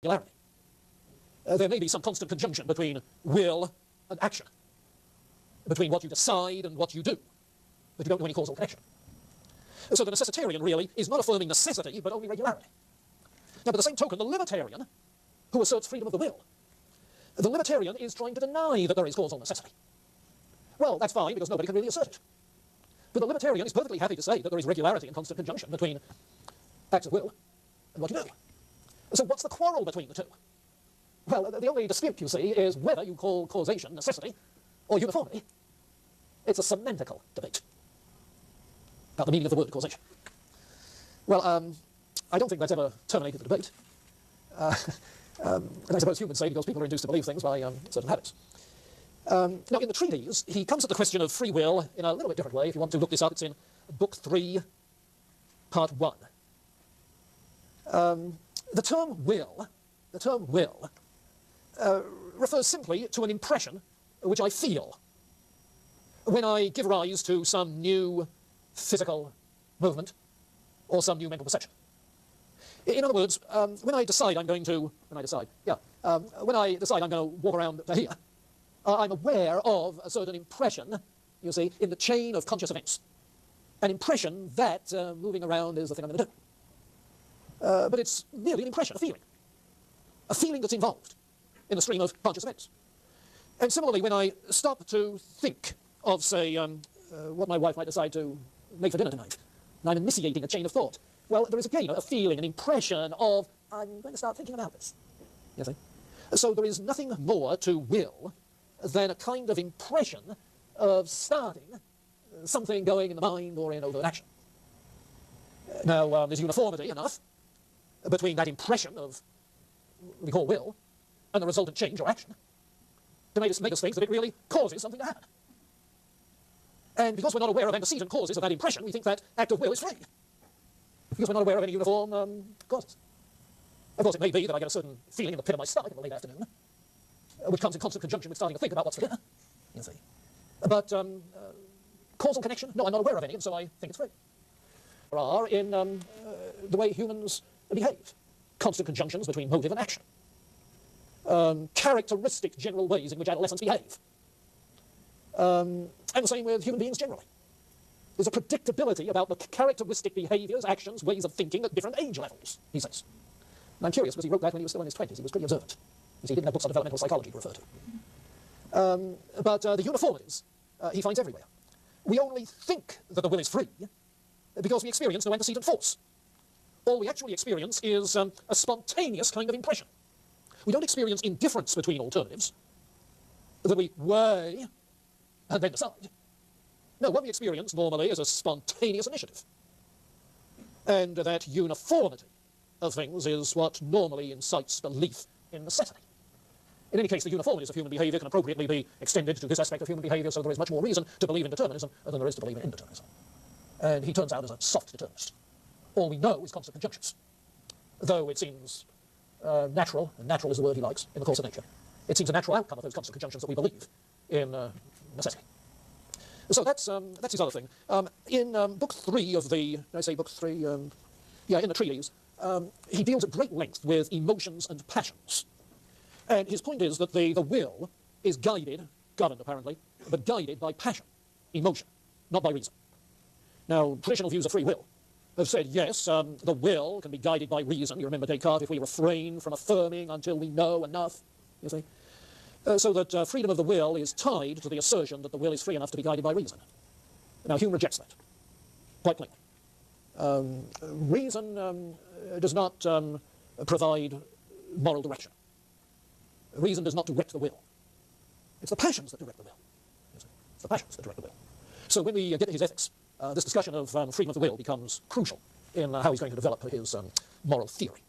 regularity. There may be some constant conjunction between will and action, between what you decide and what you do, but you don't know any causal connection. So the necessitarian really is not affirming necessity, but only regularity. Now, by the same token, the libertarian, who asserts freedom of the will, the libertarian is trying to deny that there is causal necessity. Well, that's fine, because nobody can really assert it. But the libertarian is perfectly happy to say that there is regularity and constant conjunction between acts of will and what you do. So what's the quarrel between the two? Well, the only dispute, you see, is whether you call causation necessity or uniformity. It's a semantical debate about the meaning of the word causation. Well, I don't think that's ever terminated the debate. And I suppose Hume would say because people are induced to believe things by certain habits. Now, in the treatise, he comes at the question of free will in a little bit different way. If you want to look this up, it's in Book 3, Part 1. The term will refers simply to an impression which I feel when I give rise to some new physical movement or some new mental perception. In other words, when I decide I'm going to walk around to here, I'm aware of a certain impression, you see, in the chain of conscious events. An impression that moving around is the thing I'm going to do. But it's merely an impression, a feeling that's involved in the stream of conscious events. And similarly, when I stop to think of, say, what my wife might decide to make for dinner tonight, and I'm initiating a chain of thought, well, there is again a feeling, an impression of, I'm going to start thinking about this. You see? So there is nothing more to will than a kind of impression of starting something going in the mind or in overt action. Now, there's uniformity enough between that impression of what we call will and the resultant change or action to make us think that it really causes something to happen. And because we're not aware of antecedent causes of that impression, we think that act of will is free, because we're not aware of any uniform causes. Of course, it may be that I get a certain feeling in the pit of my stomach in the late afternoon, which comes in constant conjunction with starting to think about what's for dinner, you see. But causal connection? No, I'm not aware of any, and so I think it's free. There are in the way humans behave constant conjunctions between motive and action. Characteristic general ways in which adolescents behave. And the same with human beings generally. There's a predictability about the characteristic behaviors, actions, ways of thinking at different age levels, he says. And I'm curious because he wrote that when he was still in his 20s. He was pretty observant. You see, he didn't have books on developmental psychology to refer to. But the uniformities he finds everywhere. We only think that the will is free because we experience no antecedent force. All we actually experience is a spontaneous kind of impression. We don't experience indifference between alternatives that we weigh and then decide. No, what we experience normally is a spontaneous initiative. And that uniformity of things is what normally incites belief in necessity. In any case, the uniformities of human behavior can appropriately be extended to this aspect of human behavior, so there is much more reason to believe in determinism than there is to believe in indeterminism. And he turns out as a soft determinist. All we know is constant conjunctions, though it seems natural, and natural is the word he likes, in the course of nature. It seems a natural outcome of those constant conjunctions that we believe in necessity. So that's his other thing. In Book 3 of the, did I say Book 3? In the treatise, he deals at great length with emotions and passions. And his point is that the will is governed apparently, but guided by passion, emotion, not by reason. Now, traditional views of free will have said, yes, the will can be guided by reason. You remember Descartes, if we refrain from affirming until we know enough, you see. So that freedom of the will is tied to the assertion that the will is free enough to be guided by reason. Now, Hume rejects that, quite plainly. Reason does not provide moral direction. Reason does not direct the will. It's the passions that direct the will. You see. It's the passions that direct the will. So when we get to his ethics, this discussion of freedom of the will becomes crucial in how he's going to develop his moral theory.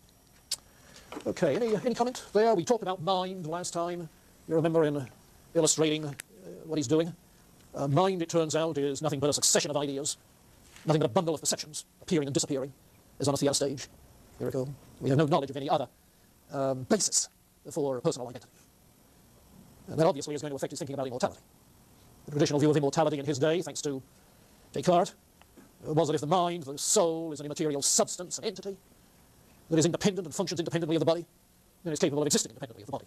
Okay, any comment there? We talked about mind last time. You remember in illustrating what he's doing? Mind, it turns out, is nothing but a succession of ideas, nothing but a bundle of perceptions, appearing and disappearing, as on a theater stage. Here we go. We have no knowledge of any other basis for personal identity. And that obviously is going to affect his thinking about immortality. The traditional view of immortality in his day, thanks to Descartes, was that if the mind, the soul, is an immaterial substance, an entity, that is independent and functions independently of the body, and is capable of existing independently of the body.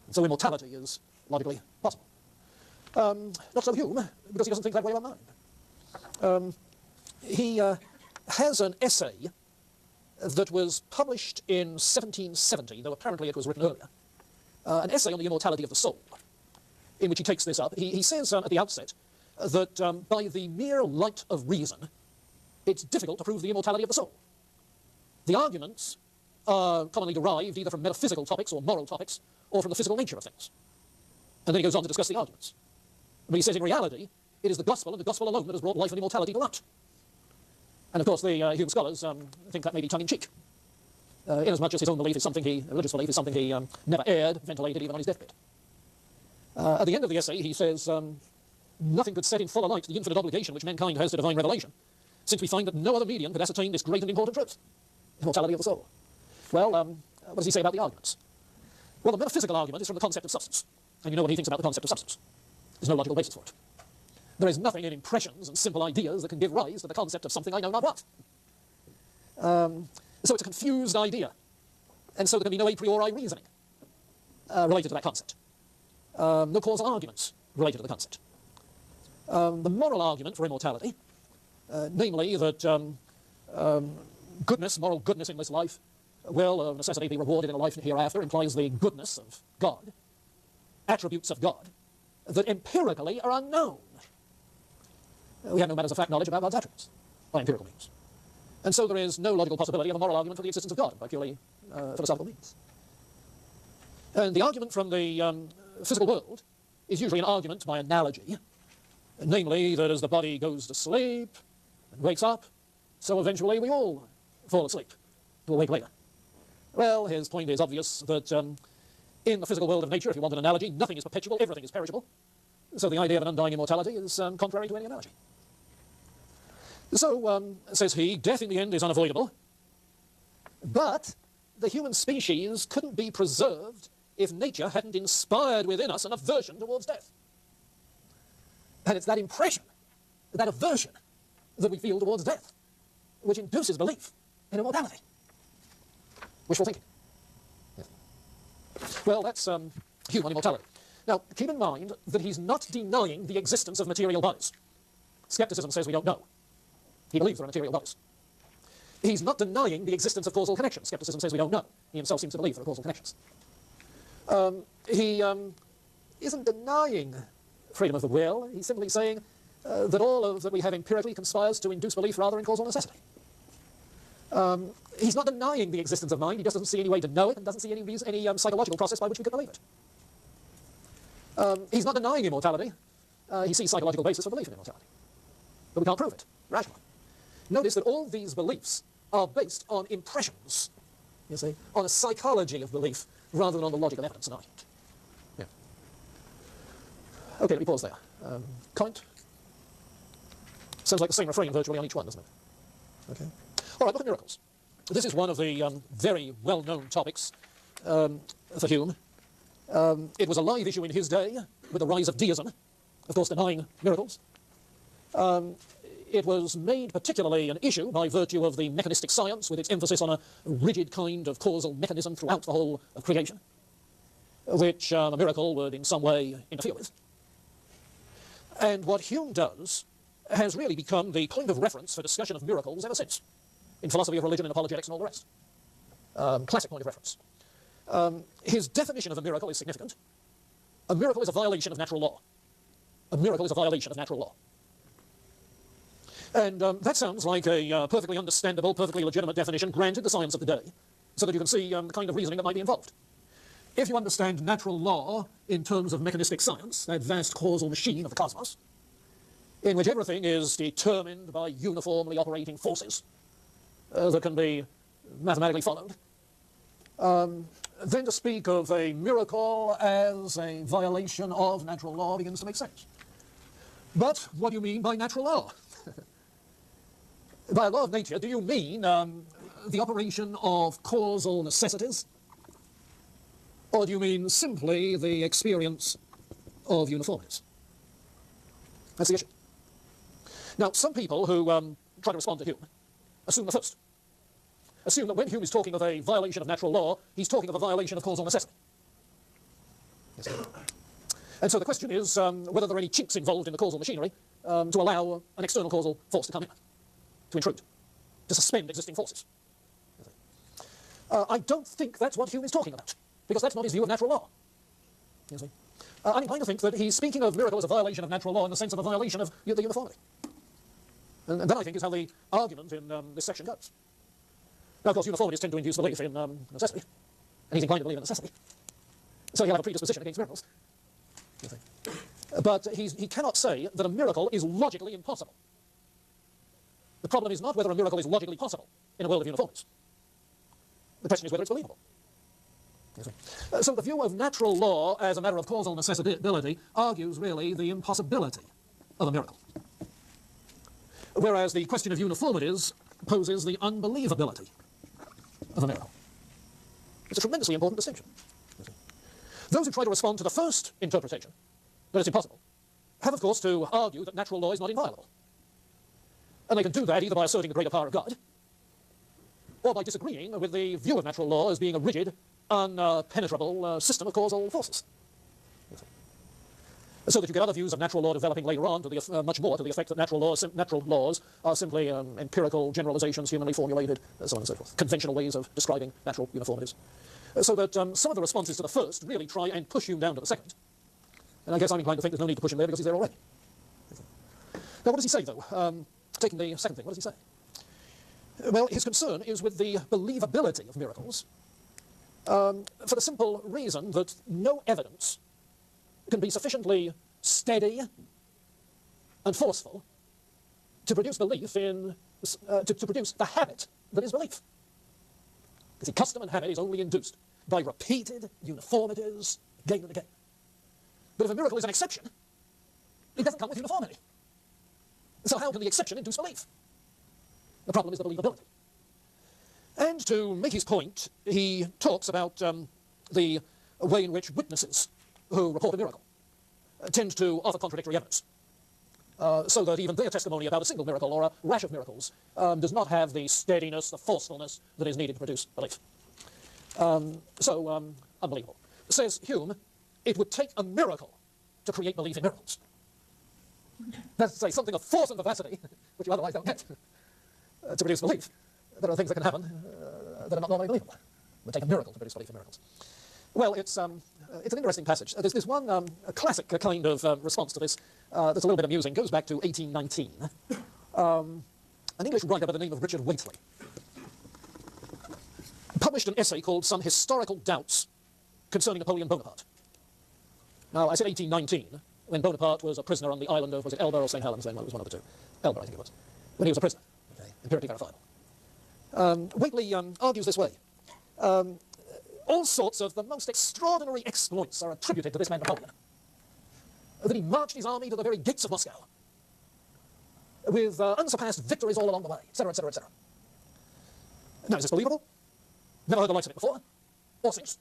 And so immortality is logically possible. Not so Hume, because he doesn't think that way about mind. He has an essay that was published in 1770, though apparently it was written earlier, an essay on the immortality of the soul, in which he takes this up. He says at the outset that by the mere light of reason, it's difficult to prove the immortality of the soul. The arguments are commonly derived either from metaphysical topics or moral topics, or from the physical nature of things. And then he goes on to discuss the arguments. But he says in reality, it is the gospel and the gospel alone that has brought life and immortality to light. And of course the Hume scholars think that may be tongue-in-cheek, inasmuch as his own belief is something religious belief is something he never aired, ventilated even on his deathbed. At the end of the essay he says, nothing could set in fuller light the infinite obligation which mankind has to divine revelation, since we find that no other medium could ascertain this great and important truth, immortality of the soul. Well, what does he say about the arguments? Well, the metaphysical argument is from the concept of substance, and you know what he thinks about the concept of substance. There's no logical basis for it. There is nothing in impressions and simple ideas that can give rise to the concept of something I know not what. So it's a confused idea, and so there can be no a priori reasoning related to that concept. No causal arguments related to the concept. The moral argument for immortality, namely that goodness, moral goodness in this life, will of necessity be rewarded in a life hereafter, implies the goodness of God, attributes of God, that empirically are unknown. We have no matters of fact knowledge about God's attributes by empirical means. And so there is no logical possibility of a moral argument for the existence of God by purely philosophical means. And the argument from the physical world is usually an argument by analogy, namely that as the body goes to sleep and wakes up, so eventually we all fall asleep to awake later. Well, his point is obvious that in the physical world of nature, if you want an analogy, nothing is perpetual, everything is perishable. So the idea of an undying immortality is contrary to any analogy. So, says he, death in the end is unavoidable, but the human species couldn't be preserved if nature hadn't inspired within us an aversion towards death. And it's that impression, that aversion, that we feel towards death, which induces belief in immortality. Wishful thinking. Yeah. Well, that's Hume on immortality. Now, keep in mind that he's not denying the existence of material bodies. Skepticism says we don't know. He believes there are material bodies. He's not denying the existence of causal connections. Skepticism says we don't know. He himself seems to believe there are causal connections. He isn't denying freedom of the will. He's simply saying that all of that we have empirically conspires to induce belief rather in causal necessity. He's not denying the existence of mind. He just doesn't see any way to know it and doesn't see any psychological process by which we could believe it. He's not denying immortality. He sees psychological basis for belief in immortality. But we can't prove it rationally. Notice that all these beliefs are based on impressions, you see, on a psychology of belief rather than on the logic of evidence and argument. Yeah. Okay, let me pause there. Comment? Sounds like the same refrain virtually on each one, doesn't it? Okay. All right, look at miracles. This is one of the very well-known topics for Hume. It was a live issue in his day with the rise of deism, of course denying miracles. It was made particularly an issue by virtue of the mechanistic science, with its emphasis on a rigid kind of causal mechanism throughout the whole of creation, which a miracle would in some way interfere with. And what Hume does has really become the point of reference for discussion of miracles ever since, in philosophy of religion and apologetics and all the rest. Classic point of reference. His definition of a miracle is significant. A miracle is a violation of natural law. A miracle is a violation of natural law. And that sounds like a perfectly understandable, perfectly legitimate definition granted the science of the day, so that you can see the kind of reasoning that might be involved. If you understand natural law in terms of mechanistic science, that vast causal machine of the cosmos, in which everything is determined by uniformly operating forces that can be mathematically followed, then to speak of a miracle as a violation of natural law begins to make sense. But what do you mean by natural law? By a law of nature, do you mean the operation of causal necessities? Or do you mean simply the experience of uniformities? That's the issue. Now, some people who try to respond to Hume assume the first. assume that when Hume is talking of a violation of natural law, he's talking of a violation of causal necessity. Yes. And so the question is whether there are any chinks involved in the causal machinery to allow an external causal force to come in, to intrude, to suspend existing forces. I don't think that's what Hume is talking about, because that's not his view of natural law. You see? I'm inclined to think that he's speaking of miracle as a violation of natural law in the sense of a violation of the uniformity. And that, I think, is how the argument in this section goes. Now, of course, uniformities tend to induce belief in necessity, and he's inclined to believe in necessity. So he'll have a predisposition against miracles. You see? But he cannot say that a miracle is logically impossible. The problem is not whether a miracle is logically possible in a world of uniformities. The question is whether it's believable. So the view of natural law as a matter of causal necessitability argues really the impossibility of a miracle. Whereas the question of uniformities poses the unbelievability of a miracle. It's a tremendously important distinction. Those who try to respond to the first interpretation, that it's impossible, have of course to argue that natural law is not inviolable. And they can do that either by asserting the greater power of God, or by disagreeing with the view of natural law as being a rigid, unpenetrable system of causal forces. So that you get other views of natural law developing later on to the, much more to the effect that natural laws are simply empirical generalizations, humanly formulated, so on and so forth, conventional ways of describing natural uniformities. So that some of the responses to the first really try and push Hume down to the second. And I guess I'm inclined to think there's no need to push him there because he's there already. Now, what does he say, though? Taking the second thing, what does he say? Well, his concern is with the believability of miracles, for the simple reason that no evidence can be sufficiently steady and forceful to produce belief in, to produce the habit that is belief. You see, custom and habit is only induced by repeated uniformities again and again. But if a miracle is an exception, it doesn't come with uniformity. So how can the exception induce belief? The problem is the believability. And to make his point, he talks about the way in which witnesses who report a miracle tend to offer contradictory evidence, so that even their testimony about a single miracle or a rash of miracles does not have the steadiness, the forcefulness that is needed to produce belief. Unbelievable. Says Hume, it would take a miracle to create belief in miracles. That's to say, something of force and vivacity, which you otherwise don't get, to produce belief. There are things that can happen that are not normally believable. It would take a miracle to produce belief in miracles. Well, it's an interesting passage. There's this one a classic kind of response to this that's a little bit amusing. Goes back to 1819. An English writer by the name of Richard Whately published an essay called Some Historical Doubts Concerning Napoleon Bonaparte. Now, I said 1819, when Bonaparte was a prisoner on the island of, was it Elba or St. Helens then? Well, it was one of the two. Elba, I think it was. When he was a prisoner. Okay. Empirically verifiable. Whately argues this way. All sorts of the most extraordinary exploits are attributed to this man Napoleon. That he marched his army to the very gates of Moscow with unsurpassed victories all along the way, etc., etc., etc. Now, is this believable? Never heard the likes of it before, or since.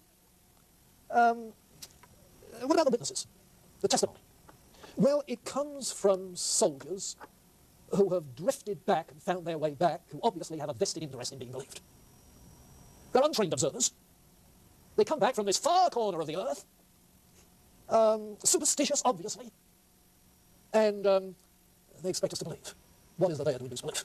What about the witnesses? The testimony? Well, it comes from soldiers who have drifted back and found their way back, who obviously have a vested interest in being believed. They're untrained observers. They come back from this far corner of the earth, superstitious, obviously, and they expect us to believe. What is there there to induce belief?